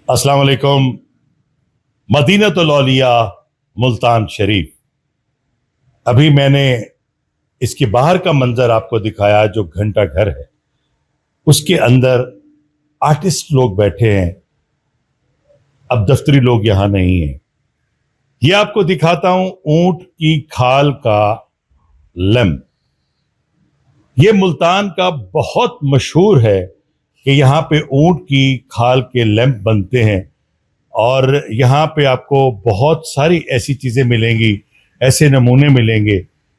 अस्सलाम वालेकुम। मदीनतुल औलिया मुल्तान शरीफ। अभी मैंने इसके बाहर का मंजर आपको दिखाया, जो घंटा घर है उसके अंदर आर्टिस्ट लोग बैठे हैं। अब दफ्तरी लोग यहां नहीं हैं। ये आपको दिखाता हूं ऊंट की खाल का लैम्प। ये मुल्तान का बहुत मशहूर है कि यहाँ पे ऊंट की खाल के लैंप बनते हैं और यहाँ पे आपको बहुत सारी ऐसी चीज़ें मिलेंगी, ऐसे नमूने मिलेंगे।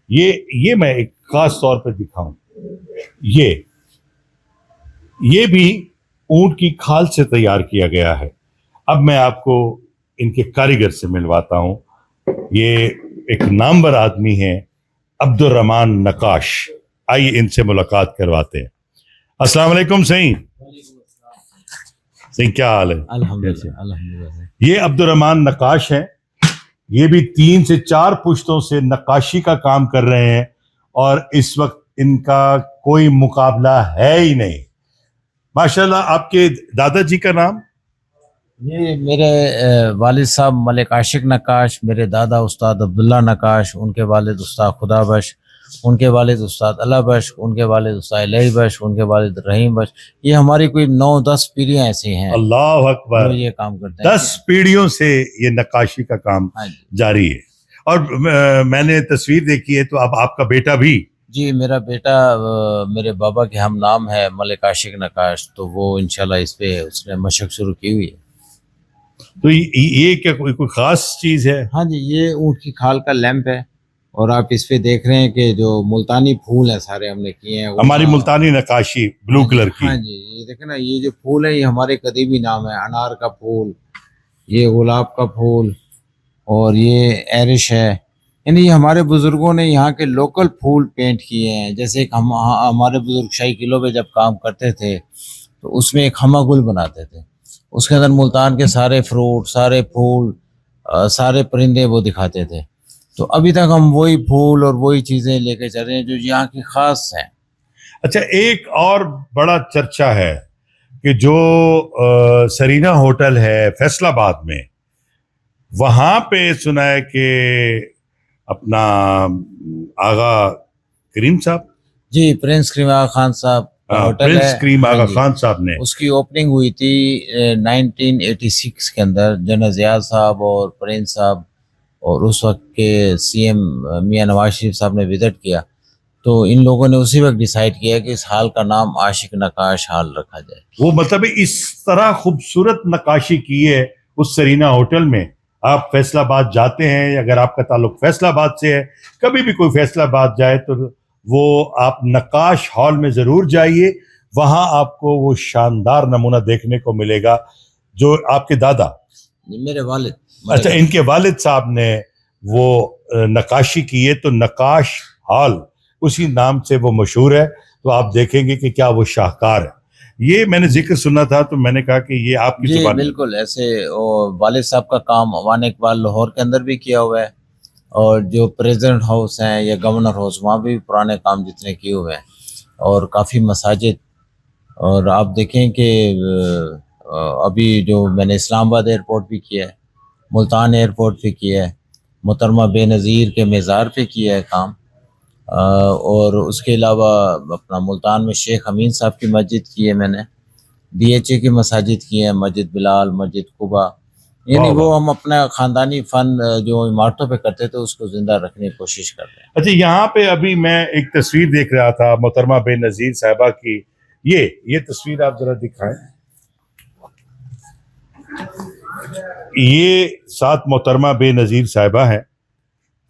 ये मैं एक ख़ास तौर पे दिखाऊं। ये भी ऊंट की खाल से तैयार किया गया है। अब मैं आपको इनके कारीगर से मिलवाता हूं। ये एक नामवर आदमी हैं, अब्दुर्रहमान नक्काश। आइए इनसे मुलाकात करवाते हैं। अस्सलाम वालेकुम सही। सही, क्या हाल है? अल्हम्दुलिल्लाह अल्हम्दुलिल्लाह। ये अब्दुर्रहमान नक्काश हैं। ये भी 3 से 4 पुश्तों से नक्काशी का काम कर रहे हैं और इस वक्त इनका कोई मुकाबला है ही नहीं। माशाल्लाह। आपके दादाजी का नाम? ये मेरे वालिद साहब मलिक आशिक नक्काश, मेरे दादा उस्ताद अब्दुल्ला नक्काश, उनके वालिद उस्ताद खुदा बख्श, उनके वालिद उस्ताद अल्लाह बख्श, उनके वालिद उस्ताद इलाही बख्श, उनके वालिद रहीम बख्श। ये हमारी कोई 9-10 पीढ़ियाँ ऐसी हैं अल्लाह अकबर। जो ये काम करते हैं। 10 पीढ़ियों से ये नक्काशी का काम जारी है। और मैंने तस्वीर देखी है, तो अब आपका बेटा भी? जी, मेरा बेटा मेरे बाबा के हम नाम है मलिक आशिक नक्काश, तो वो इंशाल्लाह इस पे उसने मशक शुरू की हुई है। तो ये क्या कोई खास चीज है? हाँ जी, ये ऊँट की खाल का लैंप है और आप इस पे देख रहे हैं कि जो मुल्तानी फूल हैं सारे हमने किए हैं। हमारी मुल्तानी नक्काशी ब्लू कलर की। हाँ जी, ये देखें ना, ये जो फूल है ये हमारे कदीमी नाम है। अनार का फूल, ये गुलाब का फूल और ये एरिश है। यानी ये हमारे बुजुर्गों ने यहाँ के लोकल फूल पेंट किए हैं। जैसे एक हमारे बुजुर्ग शाही किलो पे जब काम करते थे तो उसमें एक हमा गुल बनाते थे, उसके अंदर मुल्तान के सारे फ्रूट, सारे फूल, सारे परिंदे वो दिखाते थे। तो अभी तक हम वही फूल और वही चीज़ें लेके चल रहे हैं जो यहाँ की खास हैं। अच्छा, एक और बड़ा चर्चा है कि जो सरीना होटल है फैसलाबाद में, वहाँ पे सुना है कि अपना आगा करीम साहब, जी, प्रिंस करीम आगा खान साहब होटल है। प्रिंस करीम आगा खान साहब ने, उसकी ओपनिंग हुई थी 1986 के अंदर। जनरल ज़िया साहब और प्रिंस साहब और उस वक्त के सीएम मियां नवाज शरीफ साहब ने विजिट किया, तो इन लोगों ने उसी वक्त डिसाइड किया कि इस हाल का नाम आशिक नक्काश हाल रखा जाए। वो मतलब इस तरह खूबसूरत नक्काशी की है उस सरीना होटल में। आप फैसलाबाद जाते हैं, अगर आपका ताल्लुक फैसलाबाद से है, कभी भी कोई फैसलाबाद जाए तो वो आप नक्काश हॉल में ज़रूर जाइए। वहाँ आपको वो शानदार नमूना देखने को मिलेगा जो आपके दादा, मेरे वालिद, अच्छा इनके वालिद साहब ने वो नक्काशी की है। तो नक्काश हॉल उसी नाम से वो मशहूर है। तो आप देखेंगे कि क्या वो शाहकार है। ये मैंने जिक्र सुना था तो मैंने कहा कि ये आपकी जी जुबान। बिल्कुल ऐसे वालिद साहब का काम अवान इकबाल लाहौर के अंदर भी किया हुआ है और जो प्रेसिडेंट हाउस हैं या गवर्नर हाउस, वहाँ भी पुराने काम जितने किए हुए हैं और काफ़ी मसाजिद। और आप देखें कि अभी जो मैंने इस्लामाबाद एयरपोर्ट भी किया है, मुल्तान एयरपोर्ट पे किया है, मोहतरमा बेनज़ीर के मज़ार पे किया है काम, और उसके अलावा अपना मुल्तान में शेख अमीन साहब की मस्जिद की है मैंने, DHA की मसाजिद की है, मस्जिद बिलाल, मस्जिद कुबा। यानी वो हम अपना ख़ानदानी फ़न जो इमारतों पे करते थे उसको ज़िंदा रखने की कोशिश कर रहे हैं। अच्छा, यहाँ पे अभी मैं एक तस्वीर देख रहा था मोहतरमा बेनज़ीर साहिबा की। ये तस्वीर आप जरा दिखाएं। ये साथ मोहतरमा बेनज़ीर साहिबा हैं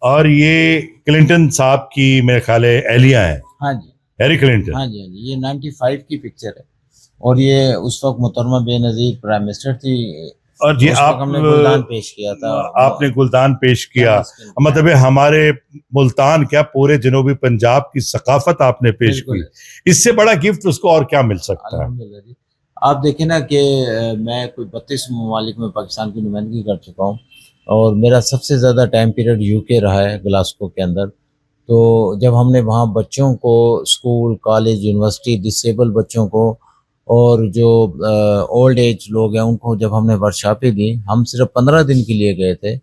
और ये क्लिंटन साहब की मेरे ख्याल है एहलिया है। हाँ जी, हैरी क्लिंटन। हाँ जी, हाँ जी, ये 95 की पिक्चर है और ये उस वक्त मोहतरमा बेनज़ीर प्राइम मिनिस्टर थी और जी आप हमने गुलदान पेश किया था। आपने गुलदान पेश किया, मतलब हमारे मुल्तान क्या पूरे जनूबी पंजाब की सकाफत आपने पेश की। इससे बड़ा गिफ्ट उसको और क्या मिल सकता है? आप देखें ना कि मैं कोई 32 ममालिक में पाकिस्तान की नुमाइंदगी कर चुका हूँ और मेरा सबसे ज़्यादा टाइम पीरियड UK रहा है, ग्लासगो के अंदर। तो जब हमने वहाँ बच्चों को स्कूल, कॉलेज, यूनिवर्सिटी, डिसेबल बच्चों को اور جو اولڈ ایج لوگ ہیں ان کو جب ہم نے ورکشاپیں دی، ہم صرف 15 دن کے لیے گئے تھے،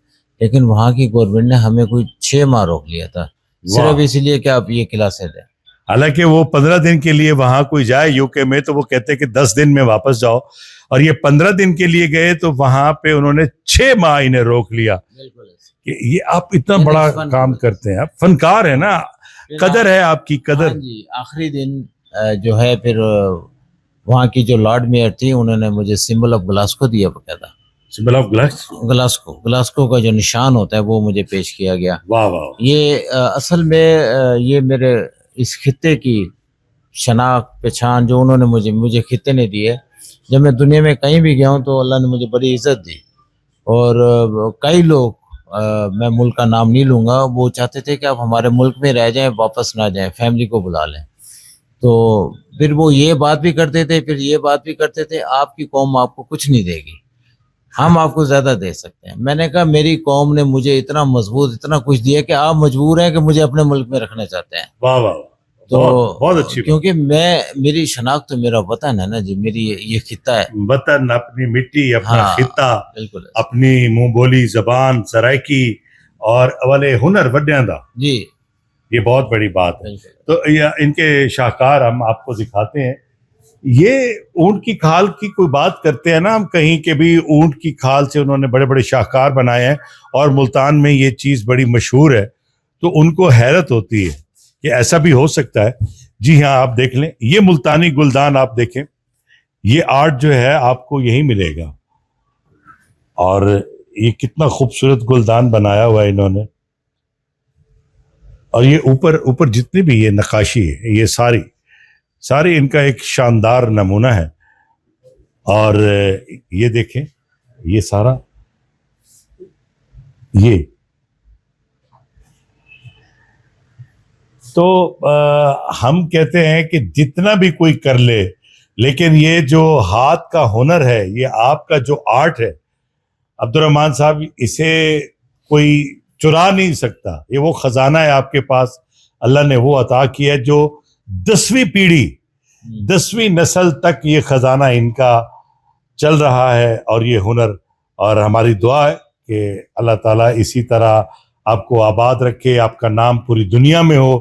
لیکن وہاں کی گورنمنٹ نے ہمیں کوئی 6 ماہ روک لیا تھا، صرف اس لیے کہ آپ یہ کلاسیں دیں۔ حالانکہ وہ 15 دن کے لیے وہاں کوئی جائے یو کے میں تو وہ کہتے ہیں کہ 10 دن میں واپس جاؤ، اور یہ 15 دن کے لیے گئے تو وہاں پہ انہوں نے 6 ماہ انہیں روک لیا کہ یہ آپ اتنا بڑا کام کرتے ہیں، آپ فنکار ہیں نا، قدر ہے آپ کی قدر۔ ہاں جی، آخری دن جو ہے پھر وہاں کی جو لارڈ میئر تھی انہوں نے مجھے سمبل آف گلاسکو دیا باقاعدہ، سمبل آف گلاسکو کا جو نشان ہوتا ہے وہ مجھے پیش کیا گیا۔ واہ واہ، یہ اصل میں یہ میرے اس خطے کی شناخت پہچان جو انہوں نے مجھے خطے نے دی ہے۔ جب میں دنیا میں کہیں بھی گیا ہوں تو اللہ نے مجھے بڑی عزت دی، اور کئی لوگ میں ملک کا نام نہیں لوں گا، وہ چاہتے تھے کہ آپ ہمارے ملک میں رہ جائیں، واپس نہ جائیں، فیملی کو بلا لیں۔ تو پھر وہ یہ بات بھی کرتے تھے، پھر یہ بات بھی کرتے تھے، آپ کی قوم آپ کو کچھ نہیں دے گی، ہم آپ کو زیادہ دے سکتے ہیں۔ میں نے کہا میری قوم نے مجھے اتنا مضبوط اتنا کچھ دیا کہ آپ مجبور ہیں کہ مجھے اپنے ملک میں رکھنا چاہتے ہیں۔ واہ واہ، تو بہت اچھی بات۔ کیونکہ میری شناخت تو میرا وطن ہے نا جی، میری یہ خطہ ہے، وطن، اپنی مٹی، اپنا ہاں خطہ، بالکل اپنی منہ بولی زبان سرائکی اور اولے ہنر وڈیاں دا، جی، یہ بہت بڑی بات ہے۔ بالکل۔ تو ان کے شاہکار ہم آپ کو دکھاتے ہیں۔ یہ اونٹ کی کھال کی کوئی بات کرتے ہیں نا ہم کہیں کہ بھی اونٹ کی کھال سے انہوں نے بڑے بڑے شاہکار بنائے ہیں، اور ملتان میں یہ چیز بڑی مشہور ہے، تو ان کو حیرت ہوتی ہے کہ ایسا بھی ہو سکتا ہے۔ جی ہاں، آپ دیکھ لیں، یہ ملتانی گلدان آپ دیکھیں، یہ آرٹ جو ہے آپ کو یہی ملے گا، اور یہ کتنا خوبصورت گلدان بنایا ہوا ہے انہوں نے، اور یہ اوپر جتنی بھی یہ نقاشی ہے، یہ ساری ان کا ایک شاندار نمونہ ہے۔ اور یہ دیکھیں، یہ سارا یہ تو ہم کہتے ہیں کہ جتنا بھی کوئی کر لے، لیکن یہ جو ہاتھ کا ہنر ہے، یہ آپ کا جو آرٹ ہے عبد الرحمن صاحب، اسے کوئی چرا نہیں سکتا، یہ وہ خزانہ ہے آپ کے پاس، اللہ نے وہ عطا کیا ہے جو 10ویں پیڑھی 10ویں نسل تک یہ خزانہ ان کا چل رہا ہے، اور یہ ہنر، اور ہماری دعا ہے کہ اللہ تعالیٰ اسی طرح آپ کو آباد رکھے، آپ کا نام پوری دنیا میں ہو،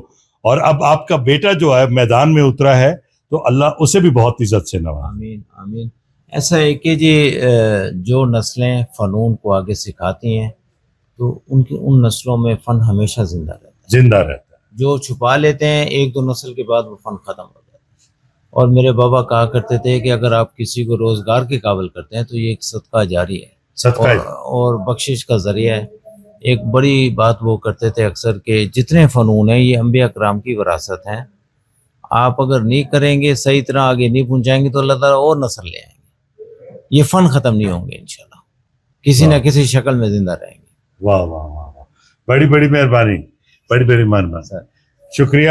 اور اب آپ کا بیٹا جو ہے میدان میں اترا ہے تو اللہ اسے بھی بہت عزت سے نوازے۔ آمین آمین۔ ایسا ہے کہ جی جو نسلیں فنون کو آگے سکھاتی ہیں تو ان نسلوں میں فن ہمیشہ زندہ رہتا ہے، جو چھپا لیتے ہیں 1-2 نسل کے بعد وہ فن ختم ہو جاتا ہے۔ اور میرے بابا کہا کرتے تھے کہ اگر آپ کسی کو روزگار کے قابل کرتے ہیں تو یہ ایک صدقہ جاری ہے، اور بخشش کا ذریعہ ہے۔ ایک بڑی بات وہ کرتے تھے اکثر کہ جتنے فنون ہیں یہ انبیاء کرام کی وراثت ہیں، آپ اگر نہیں کریں گے، صحیح طرح آگے نہیں پہنچائیں گے تو اللہ تعالیٰ اور نسل لے آئیں گے، یہ فن ختم نہیں ہوں گے انشاءاللہ، کسی نہ کسی شکل میں زندہ رہیں گے۔ واہ واہ واہ واہ، بڑی مہربانی، بڑی مہربانی، شکریہ۔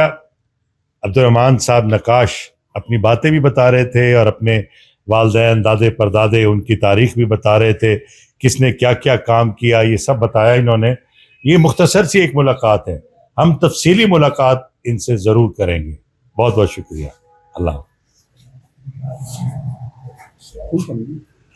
عبد الرحمن صاحب نقاش اپنی باتیں بھی بتا رہے تھے، اور اپنے والدین، دادے پردادے، ان کی تاریخ بھی بتا رہے تھے، کس نے کیا کیا کام کیا، یہ سب بتایا انہوں نے۔ یہ مختصر سی ایک ملاقات ہے، ہم تفصیلی ملاقات ان سے ضرور کریں گے۔ بہت بہت شکریہ، اللہ حافظ۔